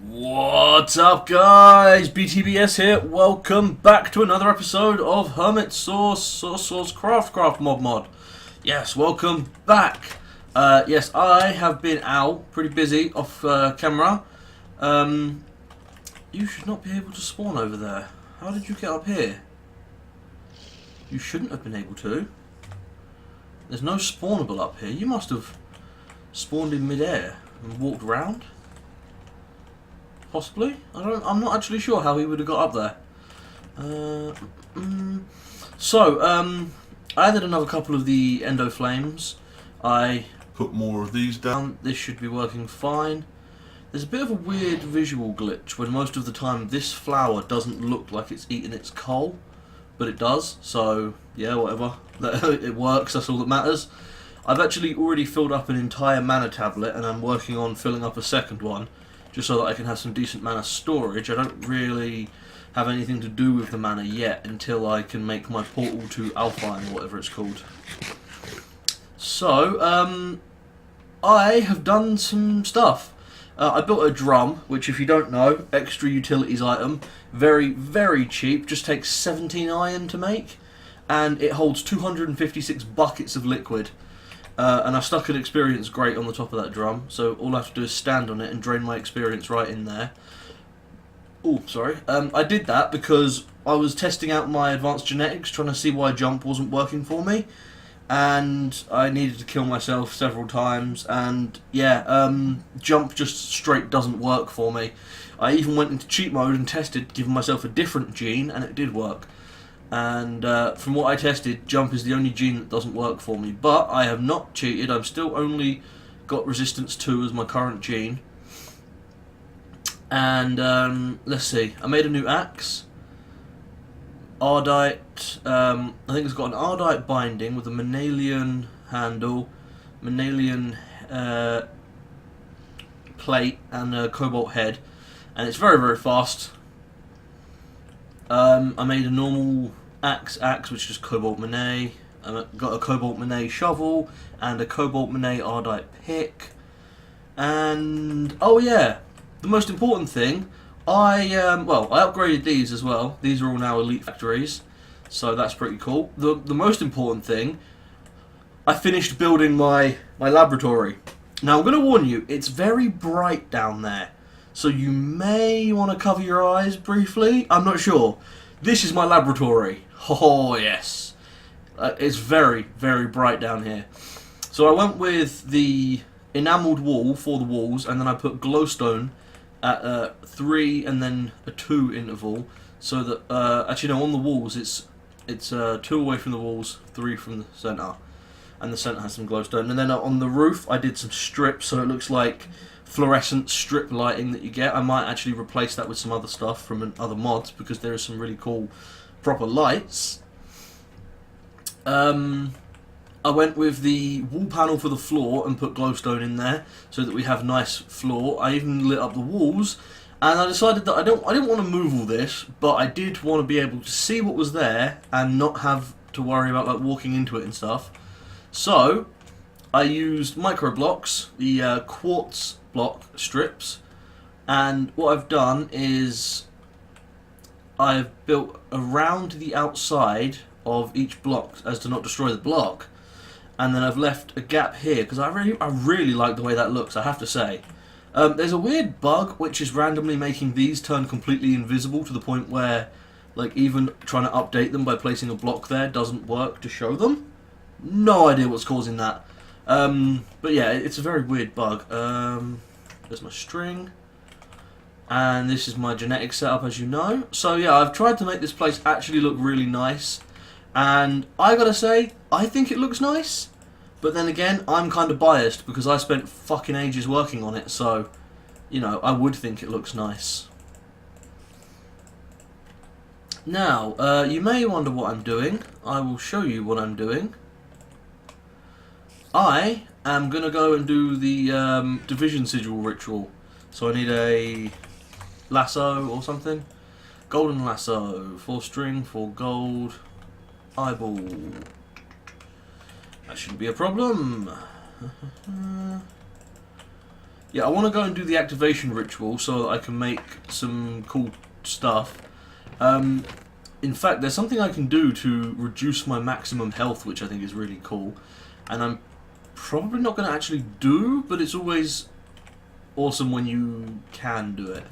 What's up, guys? BTBS here. Welcome back to another episode of ModSauce Craft Mod. Yes, welcome back. Yes, I have been out, pretty busy, off camera. You should not be able to spawn over there. How did you get up here? You shouldn't have been able to. There's no spawnable up here. You must have spawned in midair and walked round. Possibly. I'm not actually sure how he would have got up there. I added another couple of the endo flames. I put more of these down. This should be working fine. There's a bit of a weird visual glitch when most of the time this flower doesn't look like it's eating its coal, but it does. So yeah, whatever. It works. That's all that matters. I've actually already filled up an entire mana tablet, and I'm working on filling up a second one, just so that I can have some decent mana storage. I don't really have anything to do with the mana yet until I can make my portal to Alpine, or whatever it's called. So, I have done some stuff. I built a drum, which, if you don't know, extra utilities item, very, very cheap, just takes 17 iron to make, and it holds 256 buckets of liquid. And I stuck an experience grate on the top of that drum, so all I have to do is stand on it and drain my experience right in there. Oh, sorry. I did that because I was testing out my advanced genetics, trying to see why jump wasn't working for me, and I needed to kill myself several times, and yeah, jump just straight doesn't work for me. I even went into cheat mode and tested, giving myself a different gene, and it did work. And from what I tested, jump is the only gene that doesn't work for me. But I have not cheated. I've still only got resistance 2 as my current gene. And let's see. I made a new axe. Ardite. I think it's got an Ardite binding with a Manalian handle, Manalian plate, and a cobalt head. And it's very, very fast. I made a normal axe, which is cobalt manet. I got a cobalt manet shovel and a cobalt manet ardite pick. And oh yeah, the most important thing, I upgraded these as well. These are all now elite factories, so that's pretty cool. The most important thing, I finished building my laboratory. Now I'm going to warn you, it's very bright down there, so you may want to cover your eyes briefly. I'm not sure. This is my laboratory. Oh yes, it's very, very bright down here. So I went with the enamelled wall for the walls, and then I put glowstone at 3 and then a 2 interval, so that actually no, on the walls it's 2 away from the walls, 3 from the centre, and the centre has some glowstone. And then on the roof I did some strips, so it looks like fluorescent strip lighting that you get. I might actually replace that with some other stuff from other mods, because there are some really cool proper lights. I went with the wall panel for the floor and put glowstone in there so that we have nice floor. I even lit up the walls, and I decided that I didn't want to move all this, but I did want to be able to see what was there and not have to worry about like walking into it and stuff. So I used micro blocks, the quartz block strips, and what I've done is I've built around the outside of each block as to not destroy the block, and then I've left a gap here because I really like the way that looks, I have to say. There's a weird bug which is randomly making these turn completely invisible, to the point where like even trying to update them by placing a block there doesn't work to show them. No idea what's causing that. But yeah, it's a very weird bug. There's my string, and this is my genetic setup, as you know. So yeah, I've tried to make this place actually look really nice, and I gotta say, I think it looks nice, but then again, I'm kind of biased because I spent fucking ages working on it, so, you know, I would think it looks nice. Now, you may wonder what I'm doing. I will show you what I'm doing. I am going to go and do the division sigil ritual. So I need a lasso or something. Golden lasso, 4 string, 4 gold, eyeball. That shouldn't be a problem. yeah, I want to go and do the activation ritual so that I can make some cool stuff. In fact, there's something I can do to reduce my maximum health, which I think is really cool. And I'm probably not going to actually do, but it's always awesome when you can do it.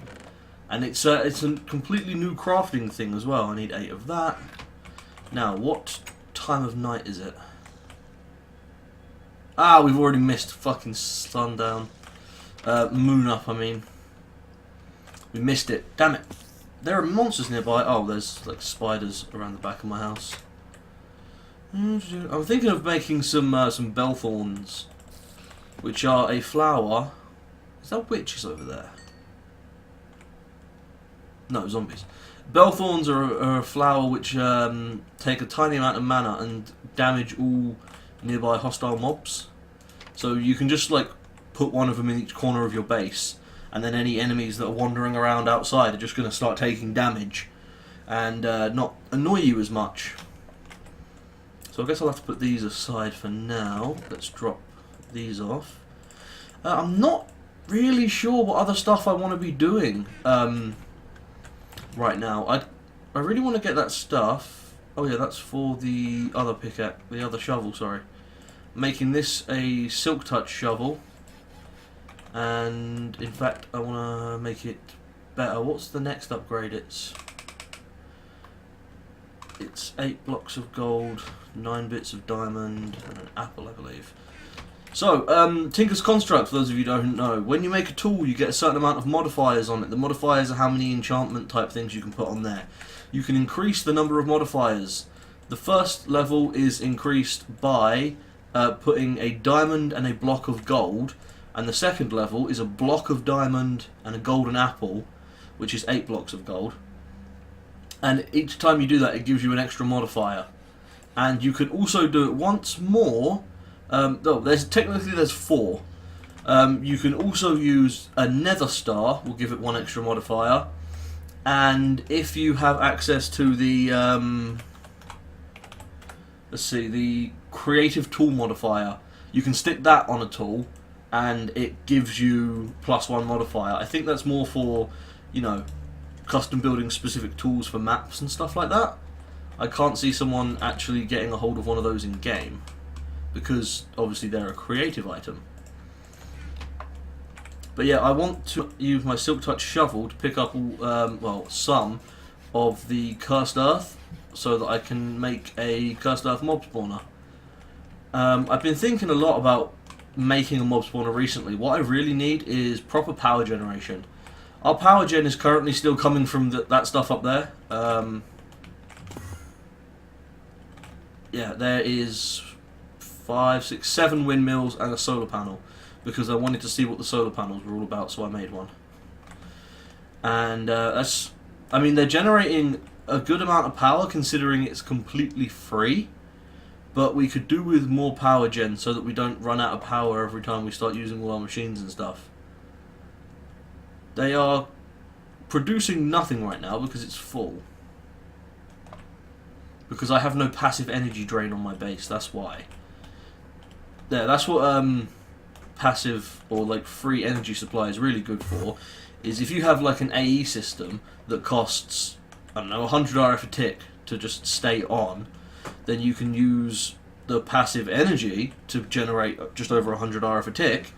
And it's a completely new crafting thing as well. I need 8 of that. Now, what time of night is it? Ah, we've already missed fucking sundown. Moon up, I mean. We missed it. Damn it. There are monsters nearby. Oh, there's like spiders around the back of my house. I'm thinking of making some bellthorns, which are a flower. Is that witches over there? No, zombies. Bellthorns are a flower which take a tiny amount of mana and damage all nearby hostile mobs. So you can just like put one of them in each corner of your base, and then any enemies that are wandering around outside are just going to start taking damage and not annoy you as much. So I guess I'll have to put these aside for now. Let's drop these off. I'm not really sure what other stuff I want to be doing right now. I really want to get that stuff. Oh yeah, that's for the other pickaxe, the other shovel, sorry. Making this a silk touch shovel. And in fact, I want to make it better. What's the next upgrade? It's 8 blocks of gold, 9 bits of diamond, and an apple, I believe. So, Tinker's Construct, for those of you who don't know, when you make a tool, you get a certain amount of modifiers on it. The modifiers are how many enchantment type things you can put on there. You can increase the number of modifiers. The first level is increased by putting a diamond and a block of gold, and the second level is a block of diamond and a golden apple, which is 8 blocks of gold. And each time you do that, it gives you an extra modifier. And you can also do it once more. There's 4. You can also use a nether star, will give it 1 extra modifier. And if you have access to the the creative tool modifier, you can stick that on a tool and it gives you +1 modifier. I think that's more for, you know, custom building specific tools for maps and stuff like that. I can't see someone actually getting a hold of one of those in game, because obviously they're a creative item. But yeah, I want to use my Silk Touch shovel to pick up all, some of the cursed earth, so that I can make a cursed earth mob spawner. I've been thinking a lot about making a mob spawner recently. What I really need is proper power generation. Our power gen is currently still coming from that stuff up there. Yeah, there is 5, 6, 7 windmills and a solar panel, because I wanted to see what the solar panels were all about, so I made one. And I mean, they're generating a good amount of power considering it's completely free, but we could do with more power gen so that we don't run out of power every time we start using all our machines and stuff. They are producing nothing right now because it's full. Because I have no passive energy drain on my base, that's why. Yeah, that's what passive or like free energy supply is really good for, is if you have like an AE system that costs, I don't know, 100 RF a tick to just stay on, then you can use the passive energy to generate just over 100 RF a tick,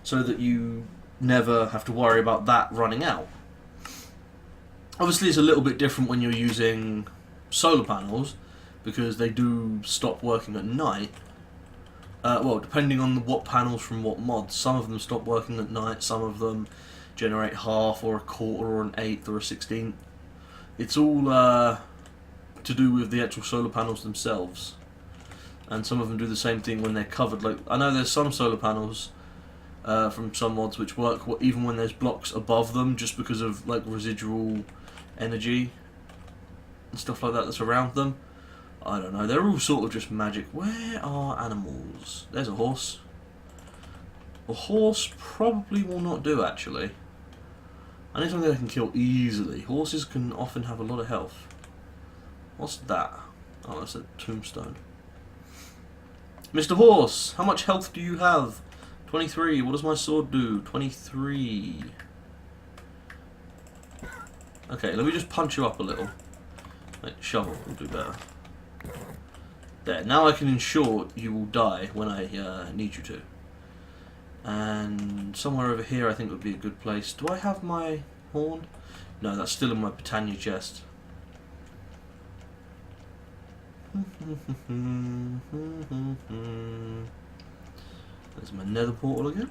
so that you never have to worry about that running out. Obviously it's a little bit different when you're using solar panels, because they do stop working at night. Well, depending on what panels from what mods. Some of them stop working at night, some of them generate half or a quarter or an eighth or a 16th. It's all to do with the actual solar panels themselves. And some of them do the same thing when they're covered. Like, I know there's some solar panels from some mods which work even when there's blocks above them, just because of like residual energy and stuff like that that's around them. I don't know, they're all sort of just magic. Where are animals? There's a horse. A horse probably will not do, actually. I need something I can kill easily. Horses can often have a lot of health. What's that? Oh, that's a tombstone. Mr. Horse, how much health do you have? 23. What does my sword do? 23. Okay, let me just punch you up a little. Like, shovel will do better. There. Now I can ensure you will die when I need you to. And somewhere over here I think would be a good place. Do I have my horn? No, that's still in my Britannia chest. There's my nether portal again.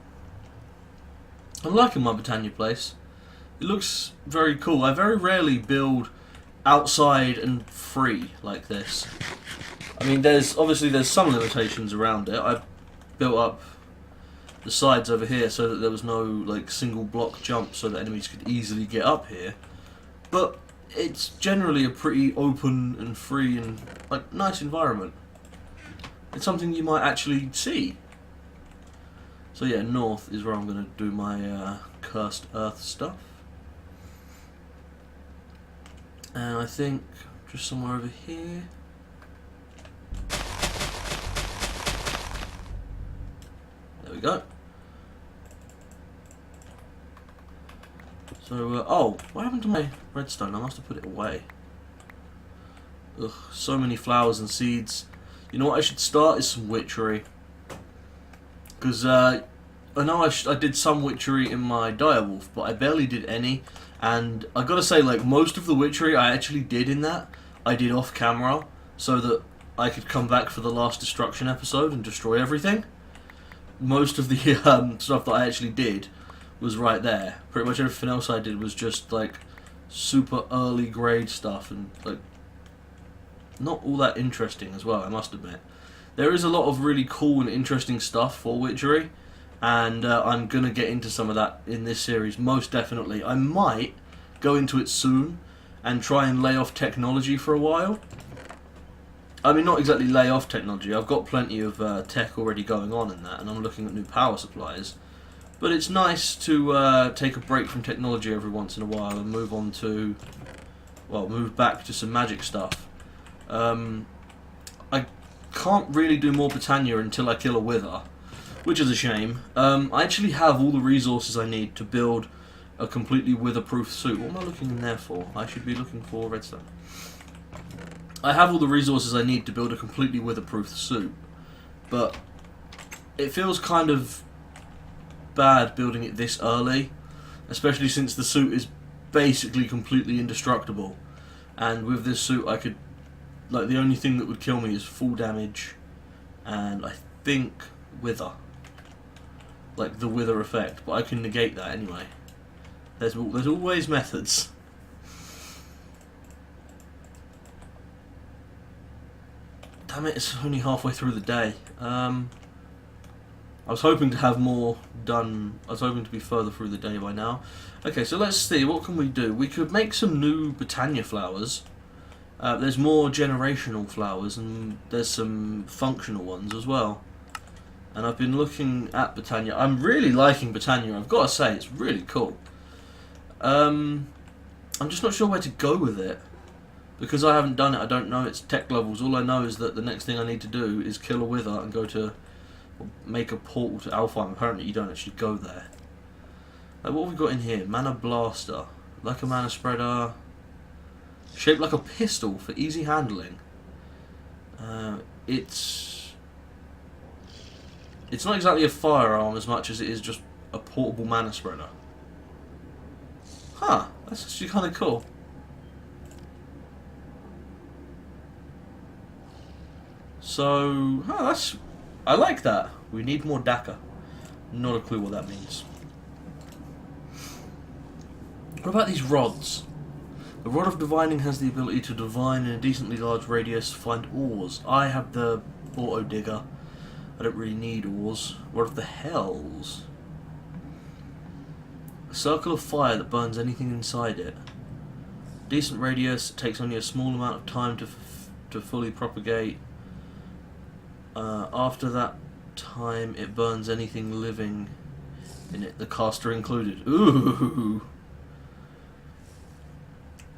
I'm liking my Britannia place. It looks very cool. I very rarely build outside and free like this. I mean, there's some limitations around it. I built up the sides over here so that there was no like single block jump so that enemies could easily get up here. But it's generally a pretty open and free and like nice environment. It's something you might actually see. So yeah, north is where I'm going to do my cursed earth stuff. And I think just somewhere over here. There we go. So, oh, what happened to my redstone? I must have put it away. Ugh, so many flowers and seeds. You know what I should start is some witchery. Because I know I did some witchery in my direwolf, but I barely did any. And I gotta say, like, most of the witchery I actually did in that, I did off camera, so that I could come back for the last destruction episode and destroy everything. Most of the stuff that I actually did was right there. Pretty much everything else I did was just like super early grade stuff and like not all that interesting as well, I must admit. There is a lot of really cool and interesting stuff for witchery, and I'm gonna get into some of that in this series, most definitely. I might go into it soon and try and lay off technology for a while. I mean, not exactly lay off technology. I've got plenty of tech already going on in that, and I'm looking at new power supplies. But it's nice to take a break from technology every once in a while and move on to, well, move back to some magic stuff. I can't really do more Britannia until I kill a wither, which is a shame. I actually have all the resources I need to build a completely wither-proof suit. What am I looking in there for? I should be looking for redstone. I have all the resources I need to build a completely wither-proof suit, but it feels kind of bad building it this early, especially since the suit is basically completely indestructible, and with this suit I could, like, the only thing that would kill me is full damage and I think wither, like the wither effect, but I can negate that anyway. There's always methods. Damn it, it's only halfway through the day. I was hoping to have more done. I was hoping to be further through the day by now. Okay, so let's see, what can we do? We could make some new Britannia flowers. There's more generational flowers, and there's some functional ones as well. And I've been looking at Britannia. I'm really liking Britannia, I've got to say, it's really cool. I'm just not sure where to go with it. Because I haven't done it, I don't know its tech levels. All I know is that the next thing I need to do is kill a wither and go to, make a portal to Alfheim. Apparently you don't actually go there. Like, what have we got in here? Mana Blaster. Like a mana spreader. Shaped like a pistol for easy handling. It's not exactly a firearm as much as it is just a portable mana spreader. Huh, that's actually kind of cool. So, I like that. We need more Daka. Not a clue what that means. What about these rods? The Rod of Divining has the ability to divine in a decently large radius to find ores. I have the auto digger. I don't really need ores. What of the Hells? A circle of fire that burns anything inside it. Decent radius. It takes only a small amount of time to fully propagate. After that time, it burns anything living in it, the caster included. Ooh!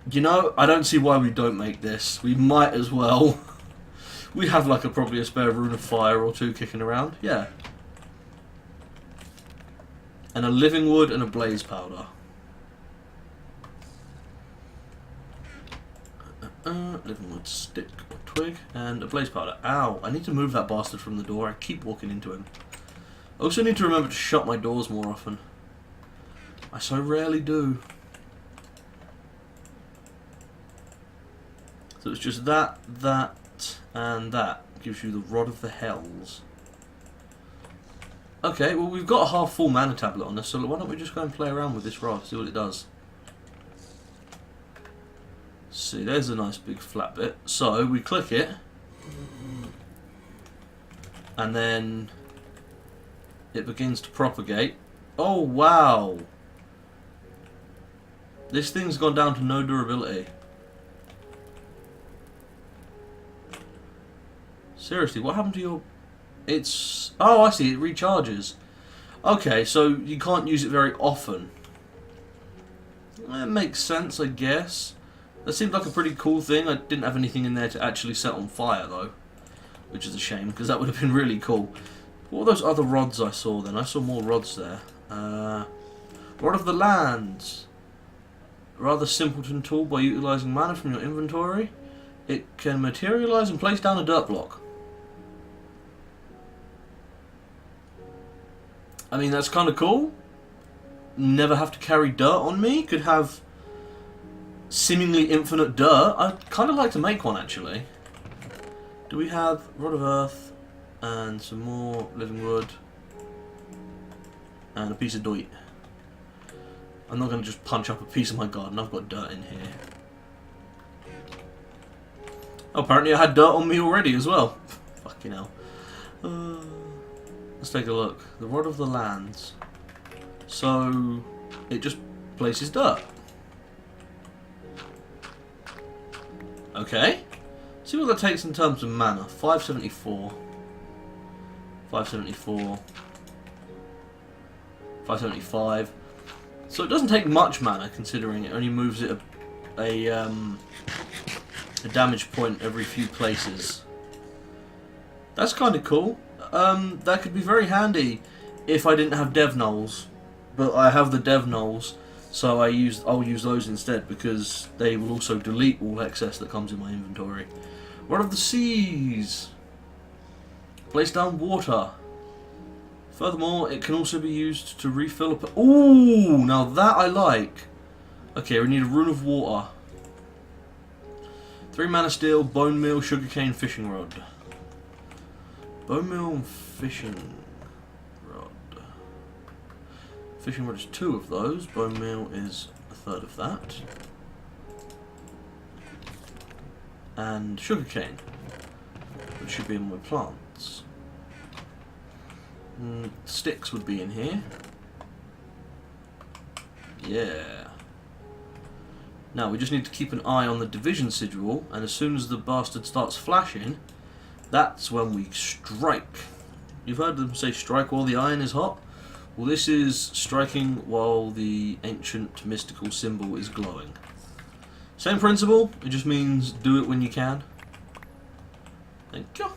You know, I don't see why we don't make this. We might as well. We have like probably a spare rune of fire or two kicking around. Yeah. and a living wood and a blaze powder. Living wood stick or twig and a blaze powder. Ow, I need to move that bastard from the door. I keep walking into him. I also need to remember to shut my doors more often. I so rarely do. So it's just that, and that. Gives you the Rod of the Hells. Okay, well we've got a half full mana tablet on this, so why don't we just go and play around with this rod, see what it does. See, there's a nice big flat bit. So we click it, and then it begins to propagate. Oh wow! This thing's gone down to no durability. Seriously, what happened to your... It's... Oh, I see, it recharges. Okay, so you can't use it very often. That makes sense, I guess. That seemed like a pretty cool thing. I didn't have anything in there to actually set on fire, though. Which is a shame, because that would have been really cool. What were those other rods I saw, then? I saw more rods there. Rod of the Lands. Rather simpleton tool by utilising mana from your inventory. It can materialise and place down a dirt block. I mean, that's kind of cool. Never have to carry dirt on me. Could have seemingly infinite dirt. I'd kind of like to make one, actually. Do we have Rod of Earth and some more living wood and a piece of dirt? I'm not going to just punch up a piece of my garden. I've got dirt in here. Oh, apparently I had dirt on me already as well. Fucking hell. Let's take a look. The Rod of the Lands. So, it just places dirt. Okay. See what that takes in terms of mana. 574. 574. 575. So it doesn't take much mana, considering it only moves it a damage point every few places. That's kind of cool. That could be very handy if I didn't have dev nulls, but I have the dev nulls, so I'll use those instead because they will also delete all excess that comes in my inventory. Rod of the Seas. Place down water. Furthermore, it can also be used to refill a... Ooh, now that I like. Okay, we need a Rune of Water. 3 mana steel, bone meal, sugarcane, fishing rod. Bone meal and fishing rod. Fishing rod is 2 of those. Bone meal is a third of that. And sugarcane, which should be in my plants. Sticks would be in here. Yeah. Now we just need to keep an eye on the division sigil, and as soon as the bastard starts flashing, that's when we strike. You've heard them say strike while the iron is hot? Well, this is striking while the ancient mystical symbol is glowing. Same principle, it just means do it when you can. Thank you.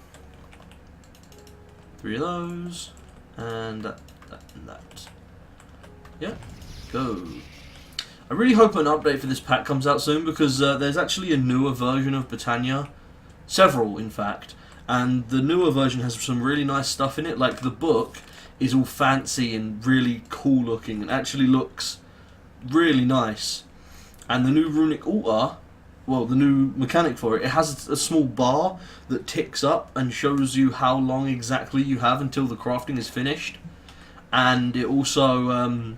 3 of those, and that, and that. Yeah, go. I really hope an update for this pack comes out soon, because there's actually a newer version of Britannia. Several, in fact. And the newer version has some really nice stuff in it, like the book is all fancy and really cool looking and actually looks really nice. And the new runic altar, well, the new mechanic for it, it has a small bar that ticks up and shows you how long exactly you have until the crafting is finished. And it also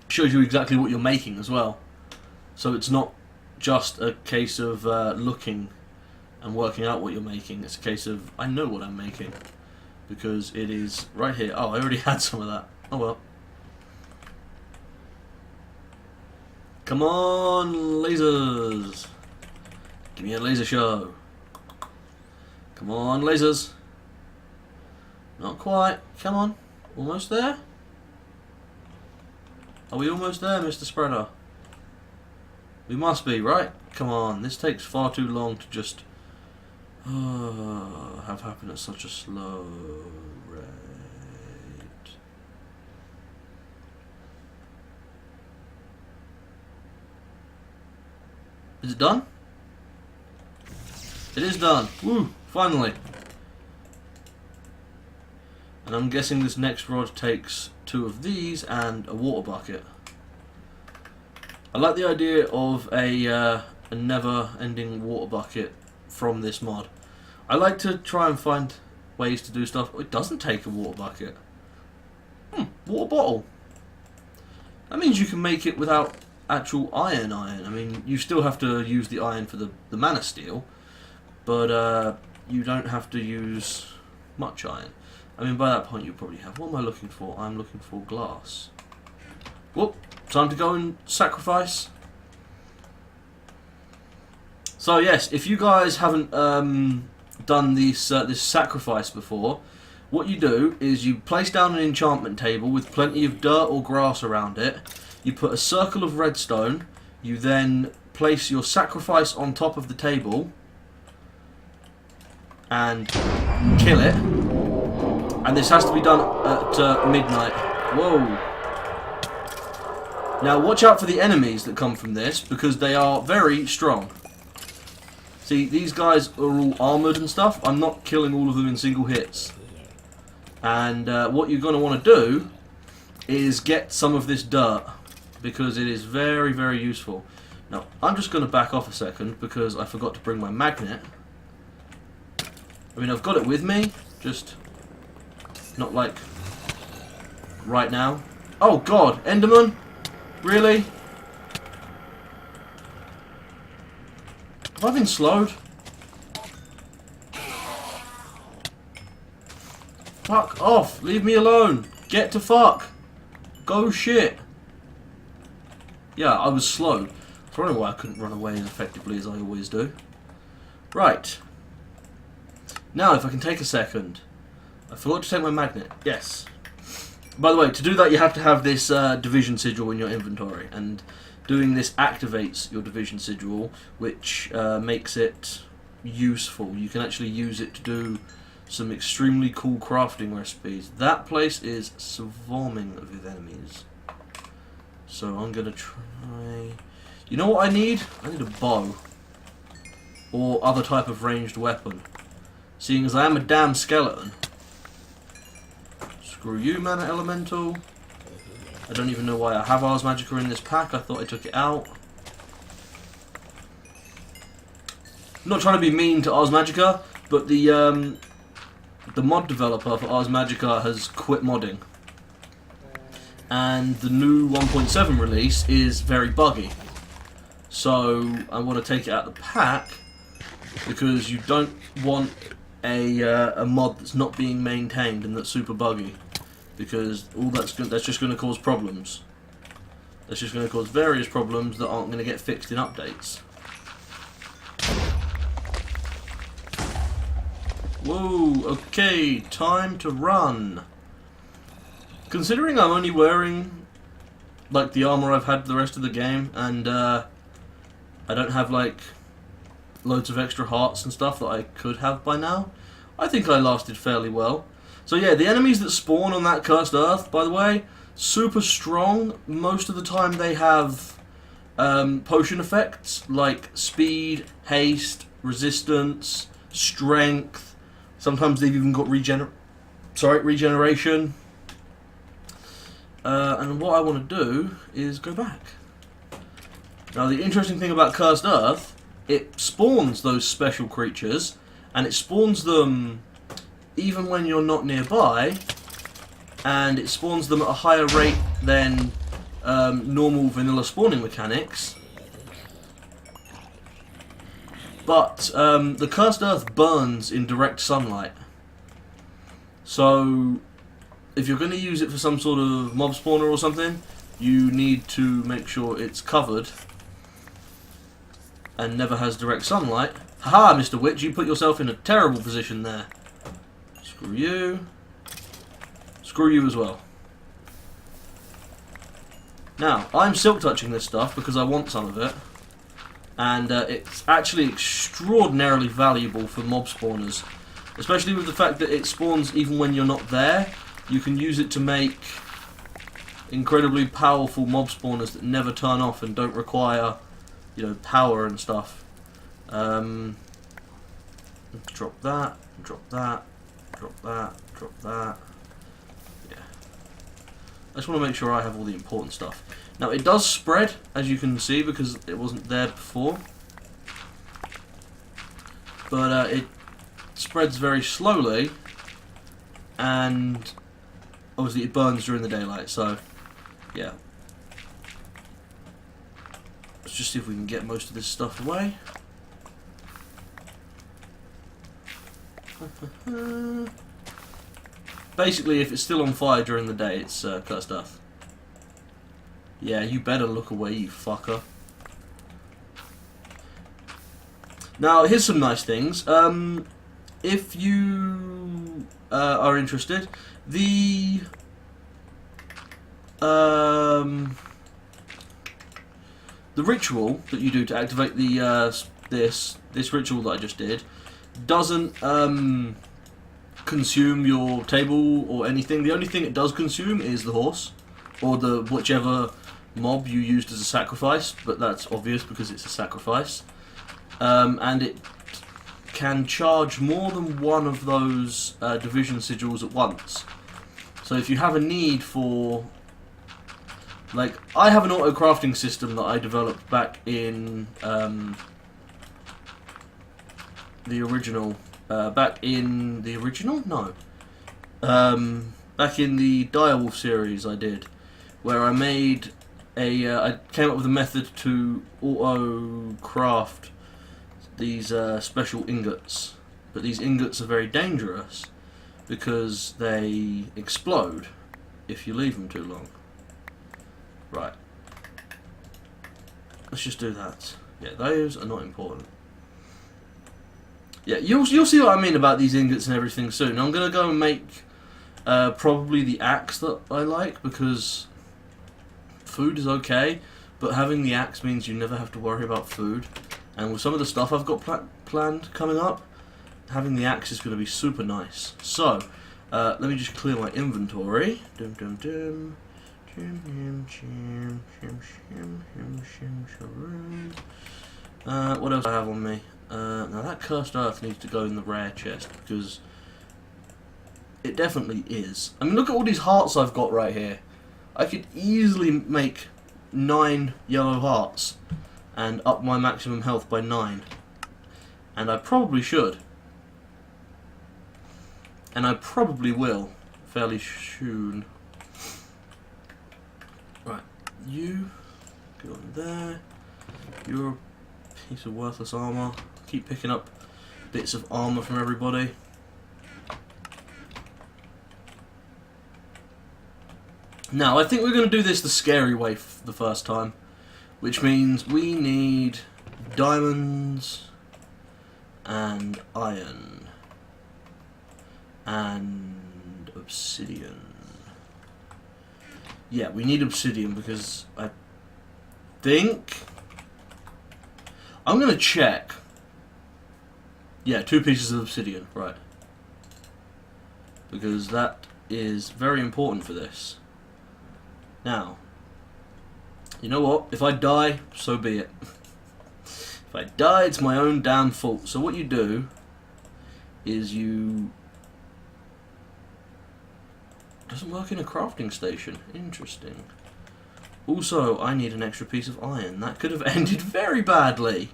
shows you exactly what you're making as well. So it's not just a case of looking and working out what you're making. It's a case of, I know what I'm making, because it is right here. Oh, I already had some of that. Oh well. Come on, lasers! Give me a laser show. Come on, lasers. Not quite. Come on. Almost there? Are we almost there, Mr. Spreader? We must be, right? Come on, this takes far too long to just have happened at such a slow rate. Is it done? It is done. Woo! Finally. And I'm guessing this next rod takes 2 of these and a water bucket. I like the idea of a never-ending water bucket from this mod. I like to try and find ways to do stuff. Oh, it doesn't take a water bucket. Water bottle. That means you can make it without actual iron. I mean, you still have to use the iron for the mana steel, but you don't have to use much iron. I mean, by that point you probably have... What am I looking for? I'm looking for glass. Whoop! Time to go and sacrifice. So yes, if you guys haven't done this sacrifice before, what you do is you place down an enchantment table with plenty of dirt or grass around it. You put a circle of redstone. You then place your sacrifice on top of the table and kill it. And this has to be done at midnight. Whoa. Now watch out for the enemies that come from this, because they are very strong. See, these guys are all armoured and stuff. I'm not killing all of them in single hits. And what you're going to want to do is get some of this dirt, because it is very, very useful. Now, I'm just going to back off a second, because I forgot to bring my magnet. I mean, I've got it with me, just... not like right now. Oh god, Enderman? Really? Have I been slowed? Fuck off, leave me alone. Get to fuck. Go shit. Yeah, I was slowed. I don't know why I couldn't run away as effectively as I always do. Right. Now, if I can take a second. I forgot to take my magnet. Yes. By the way, to do that you have to have this division sigil in your inventory, and doing this activates your division sigil, which makes it useful. You can actually use it to do some extremely cool crafting recipes. That place is swarming with enemies. So I'm going to try... You know what I need? I need a bow. Or other type of ranged weapon. Seeing as I am a damn skeleton. Screw you, Mana Elemental. I don't even know why I have Ars Magica in this pack. I thought I took it out. I'm not trying to be mean to Ars Magica, but the mod developer for Ars Magica has quit modding. And the new 1.7 release is very buggy. So I want to take it out of the pack, because you don't want a mod that's not being maintained and that's super buggy, because all that's just going to cause problems. That's just going to cause various problems that aren't going to get fixed in updates. Whoa, okay, time to run. Considering I'm only wearing like the armor I've had the rest of the game, and I don't have like loads of extra hearts and stuff that I could have by now, I think I lasted fairly well. So yeah, the enemies that spawn on that cursed earth, by the way, super strong. Most of the time they have potion effects like speed, haste, resistance, strength. Sometimes they've even got regeneration. And what I want to do is go back. Now the interesting thing about Cursed Earth, it spawns those special creatures, and it spawns them even when you're not nearby, and it spawns them at a higher rate than normal vanilla spawning mechanics. But the Cursed Earth burns in direct sunlight. So if you're going to use it for some sort of mob spawner or something, you need to make sure it's covered and never has direct sunlight. Haha, Mr. Witch, you put yourself in a terrible position there. Screw you. Screw you as well. Now, I'm silk touching this stuff because I want some of it. And it's actually extraordinarily valuable for mob spawners. Especially with the fact that it spawns even when you're not there. You can use it to make incredibly powerful mob spawners that never turn off and don't require you know, power and stuff. Drop that, drop that, drop that, drop that. Yeah. I just want to make sure I have all the important stuff. Now it does spread, as you can see, because it wasn't there before. But it spreads very slowly, and obviously it burns during the daylight, so yeah. Let's just see if we can get most of this stuff away. Basically, if it's still on fire during the day, it's cursed earth. Yeah, you better look away, you fucker. Now, here's some nice things. If you are interested, the ritual that you do to activate the this ritual that I just did doesn't consume your table or anything. The only thing it does consume is the horse, or the whichever mob you used as a sacrifice, but that's obvious because it's a sacrifice. And it can charge more than one of those division sigils at once. So if you have a need for, like, I have an auto crafting system that I developed back in the original, back in the Direwolf series I did, where I made I came up with a method to auto craft these special ingots, but these ingots are very dangerous because they explode if you leave them too long. Right, let's just do that. Yeah, those are not important. Yeah, you'll see what I mean about these ingots and everything soon. I'm gonna go and make probably the axe that I like, because food is okay, but having the axe means you never have to worry about food. And with some of the stuff I've got planned coming up, having the axe is going to be super nice. So, let me just clear my inventory. What else do I have on me? Now that cursed earth needs to go in the rare chest, because it definitely is. I mean, look at all these hearts I've got right here. I could easily make 9 yellow hearts and up my maximum health by 9. And I probably should. And I probably will fairly soon. Right, you go on there. You're a piece of worthless armour. Keep picking up bits of armour from everybody. Now, I think we're going to do this the scary way the first time, which means we need diamonds and iron and obsidian. Yeah, we need obsidian because I think I'm going to check. Yeah, 2 pieces of obsidian, right. Because that is very important for this. Now, you know what? If I die, so be it. If I die, it's my own damn fault. So what you do is you... Doesn't work in a crafting station. Interesting. Also, I need an extra piece of iron. That could have ended very badly.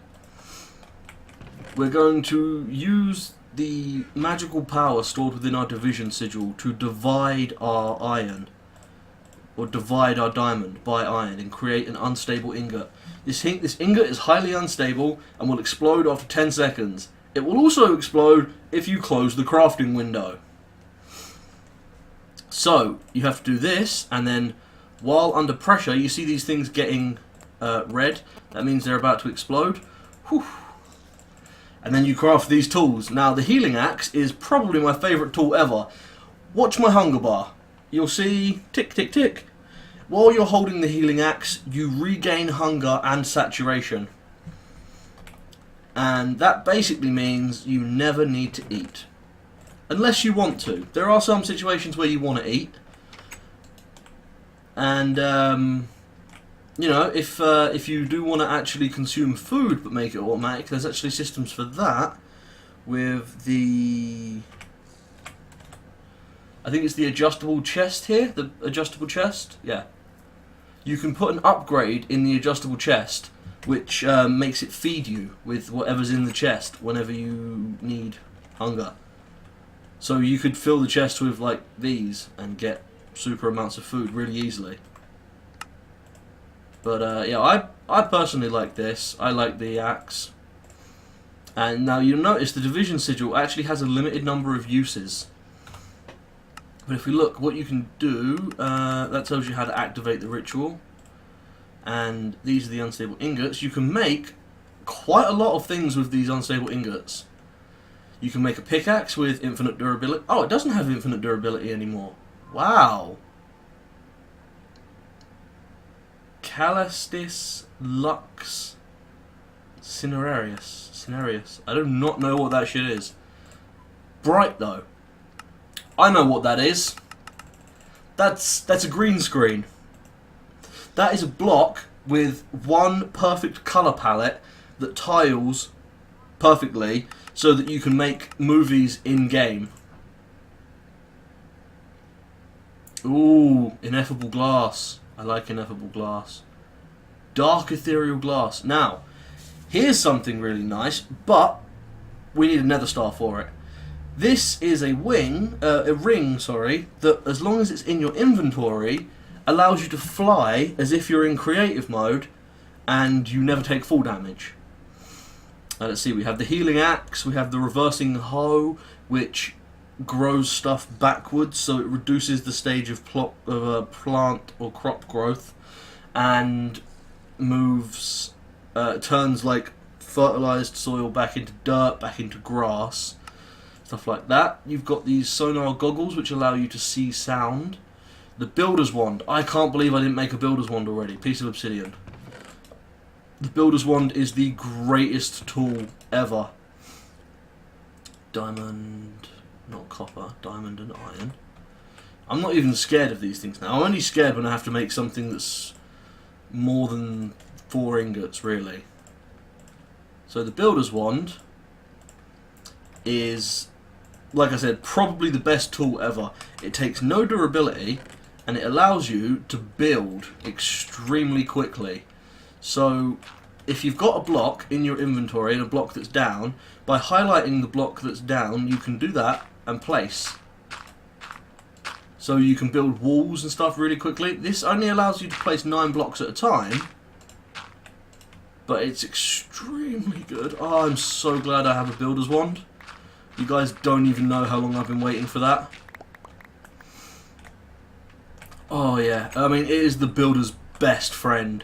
We're going to use the magical power stored within our division sigil to divide our iron, or divide our diamond by iron, and create an unstable ingot. This ingot is highly unstable and will explode after 10 seconds. It will also explode if you close the crafting window. So, you have to do this, and then while under pressure, you see these things getting red. That means they're about to explode. Whew. And then you craft these tools. Now, the healing axe is probably my favourite tool ever. Watch my hunger bar. You'll see tick, tick, tick. While you're holding the healing axe, you regain hunger and saturation. And that basically means you never need to eat. Unless you want to. There are some situations where you want to eat. And you know, if you do want to actually consume food but make it automatic, there's actually systems for that with the... I think it's the adjustable chest here, the adjustable chest, yeah. You can put an upgrade in the adjustable chest, which makes it feed you with whatever's in the chest whenever you need hunger. So you could fill the chest with like these and get super amounts of food really easily. But yeah, I personally like this. I like the axe. And now you'll notice the division sigil actually has a limited number of uses. But if we look, what you can do, that tells you how to activate the ritual. And these are the unstable ingots. You can make quite a lot of things with these unstable ingots. You can make a pickaxe with infinite durability. Oh, it doesn't have infinite durability anymore. Wow. Calastis Lux Cinerarius. I do not know what that shit is. Bright though. I know what that is. That's a green screen. That is a block with one perfect colour palette that tiles perfectly so that you can make movies in-game. Ooh, ineffable glass. I like ineffable glass. Dark ethereal glass. Now, here's something really nice, but we need a nether star for it. This is a ring, that as long as it's in your inventory, allows you to fly as if you're in creative mode, and you never take full damage. Let's see, we have the healing axe, we have the reversing hoe, which grows stuff backwards, so it reduces the stage of plant or crop growth, and moves, turns like fertilized soil back into dirt, back into grass. Stuff like that. You've got these sonar goggles which allow you to see sound. The builder's wand. I can't believe I didn't make a builder's wand already. Piece of obsidian. The builder's wand is the greatest tool ever. Diamond, not copper, diamond and iron. I'm not even scared of these things now. I'm only scared when I have to make something that's more than 4 ingots, really. So the builder's wand is, like I said, probably the best tool ever. It takes no durability and it allows you to build extremely quickly. So if you've got a block in your inventory and a block that's down, by highlighting the block that's down you can do that and place. So you can build walls and stuff really quickly. This only allows you to place 9 blocks at a time, but it's extremely good. Oh, I'm so glad I have a builder's wand. You guys don't even know how long I've been waiting for that. Oh yeah, I mean, it is the builder's best friend.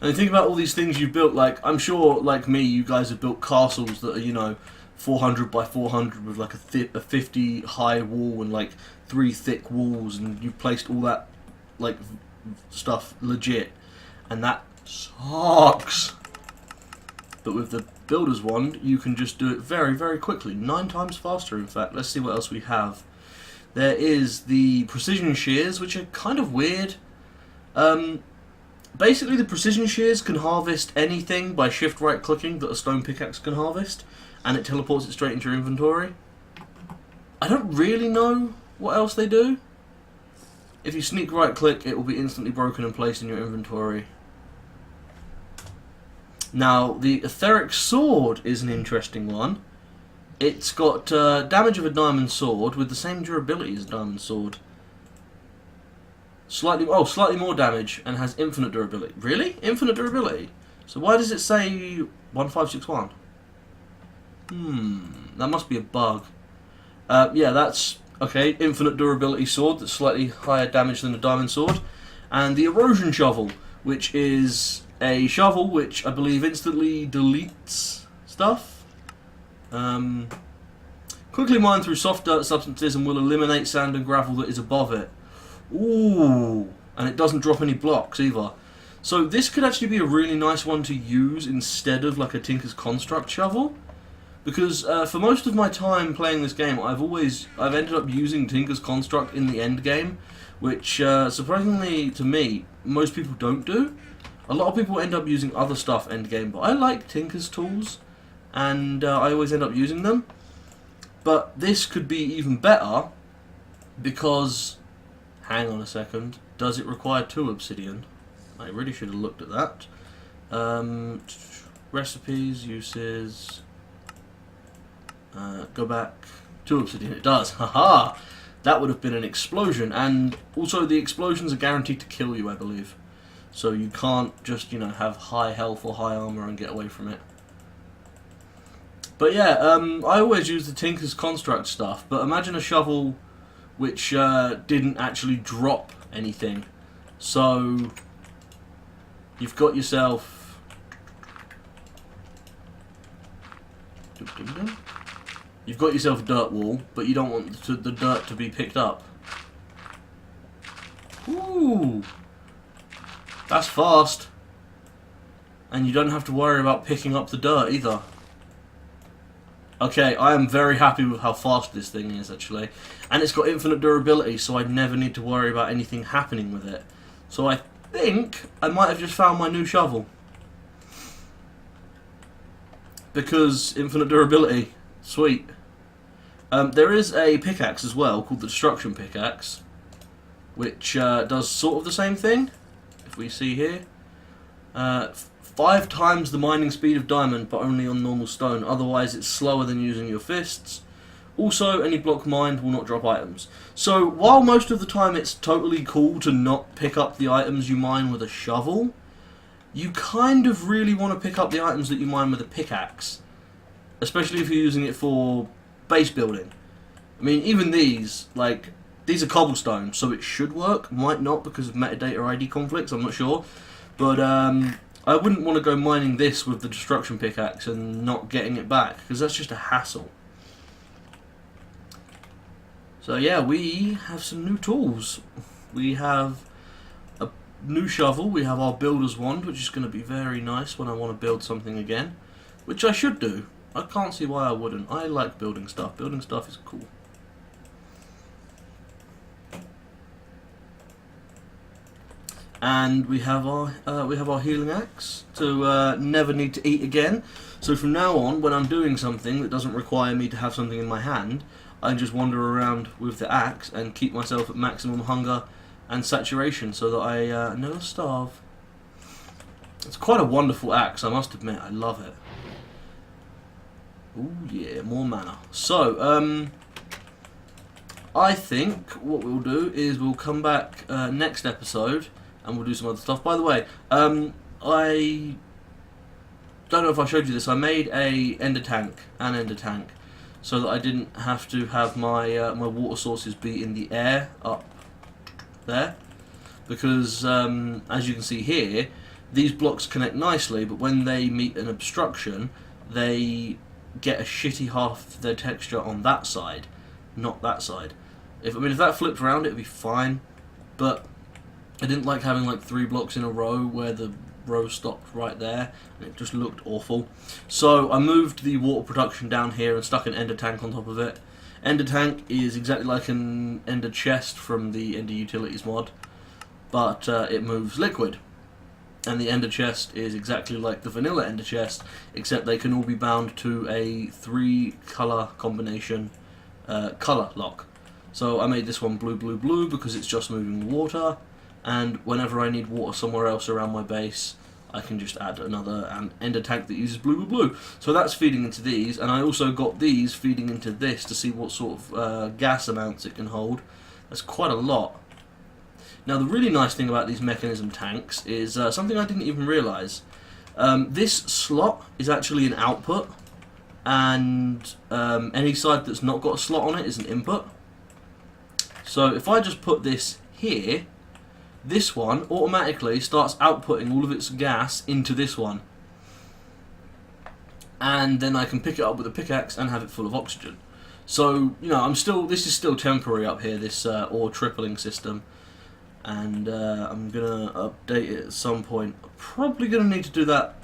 And think about all these things you've built. Like, I'm sure, like me, you guys have built castles that are, you know, 400 by 400 with like a 50 high wall and like 3 thick walls, and you've placed all that like stuff legit, and that sucks. But with the builder's wand, you can just do it very, very quickly. 9 times faster, in fact. Let's see what else we have. There is the precision shears, which are kind of weird. Basically, the precision shears can harvest anything by shift right clicking that a stone pickaxe can harvest, and it teleports it straight into your inventory. I don't really know what else they do. If you sneak right click, it will be instantly broken and placed in your inventory. Now, the etheric sword is an interesting one. It's got damage of a diamond sword with the same durability as a diamond sword. Slightly more damage and has infinite durability. Really? Infinite durability? So why does it say 1561? That must be a bug. Yeah, that's okay. Infinite durability sword that's slightly higher damage than a diamond sword. And the erosion shovel, which is a shovel which I believe instantly deletes stuff. Quickly mine through soft dirt substances and will eliminate sand and gravel that is above it. Ooh, and it doesn't drop any blocks either. So this could actually be a really nice one to use instead of like a Tinker's Construct shovel, because for most of my time playing this game, I've ended up using Tinker's Construct in the end game, which surprisingly to me most people don't do. A lot of people end up using other stuff endgame, but I like Tinker's tools, and I always end up using them. But this could be even better, because, hang on a second, does it require 2 obsidian? I really should have looked at that. Recipes, uses, go back, 2 obsidian, it does, haha! That would have been an explosion, and also the explosions are guaranteed to kill you, I believe. So you can't just, you know, have high health or high armor and get away from it. But yeah, I always use the Tinker's Construct stuff, but imagine a shovel which didn't actually drop anything. So you've got yourself... You've got yourself a dirt wall, but you don't want the dirt to be picked up. Ooh! That's fast. And you don't have to worry about picking up the dirt either. Okay, I am very happy with how fast this thing is, actually. And it's got infinite durability, so I never need to worry about anything happening with it. So I think I might have just found my new shovel. Because infinite durability. Sweet. There is a pickaxe as well, called the Destruction Pickaxe, which does sort of the same thing. If we see here. 5 times the mining speed of diamond, but only on normal stone. Otherwise, it's slower than using your fists. Also, any block mined will not drop items. So, while most of the time it's totally cool to not pick up the items you mine with a shovel, you kind of really want to pick up the items that you mine with a pickaxe. Especially if you're using it for base building. I mean, even these, like, these are cobblestone, so it should work. Might not because of metadata ID conflicts, I'm not sure. But, I wouldn't want to go mining this with the Destruction Pickaxe and not getting it back, because that's just a hassle. So yeah, we have some new tools. We have a new shovel, we have our Builder's Wand, which is going to be very nice when I want to build something again. Which I should do. I can't see why I wouldn't. I like building stuff. Building stuff is cool. And we have our healing axe to never need to eat again. So from now on, when I'm doing something that doesn't require me to have something in my hand, I just wander around with the axe and keep myself at maximum hunger and saturation so that I never starve. It's quite a wonderful axe, I must admit. I love it. Ooh yeah, more mana. So, I think what we'll do is we'll come back next episode and we'll do some other stuff. By the way, I don't know if I showed you this. I made an ender tank, so that I didn't have to have my my water sources be in the air up there, because as you can see here, these blocks connect nicely, but when they meet an obstruction, they get a shitty half of their texture on that side, not that side. If that flipped around, it'd be fine, but I didn't like having like 3 blocks in a row where the row stopped right there, and it just looked awful. So I moved the water production down here and stuck an ender tank on top of it. Ender tank is exactly like an ender chest from the Ender Utilities mod, but it moves liquid. And the ender chest is exactly like the vanilla ender chest, except they can all be bound to a 3 colour combination colour lock. So I made this one blue, blue, blue because it's just moving water, and whenever I need water somewhere else around my base, I can just add another ender tank that uses blue, blue, blue. So that's feeding into these, and I also got these feeding into this to see what sort of gas amounts it can hold. That's quite a lot. Now the really nice thing about these mechanism tanks is something I didn't even realise. This slot is actually an output, and any side that's not got a slot on it is an input. So if I just put this here, this one automatically starts outputting all of its gas into this one. And then I can pick it up with a pickaxe and have it full of oxygen. So, you know, this is still temporary up here, this ore tripling system. And I'm going to update it at some point. I'm probably going to need to do that.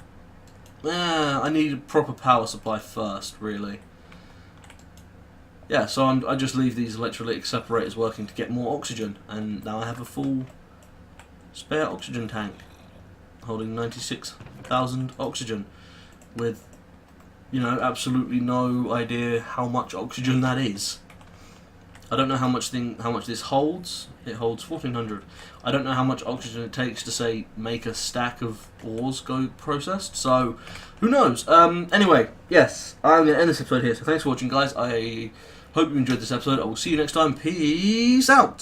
I need a proper power supply first, really. Yeah, so I just leave these electrolytic separators working to get more oxygen. And now I have a full spare oxygen tank. holding 96,000 oxygen, with, you know, absolutely no idea how much oxygen that is. I don't know how much this holds. It holds 1,400. I don't know how much oxygen it takes to, say, make a stack of ores go processed. So, who knows? Anyway, yes, I'm going to end this episode here. So thanks for watching, guys. I hope you enjoyed this episode. I will see you next time. Peace out.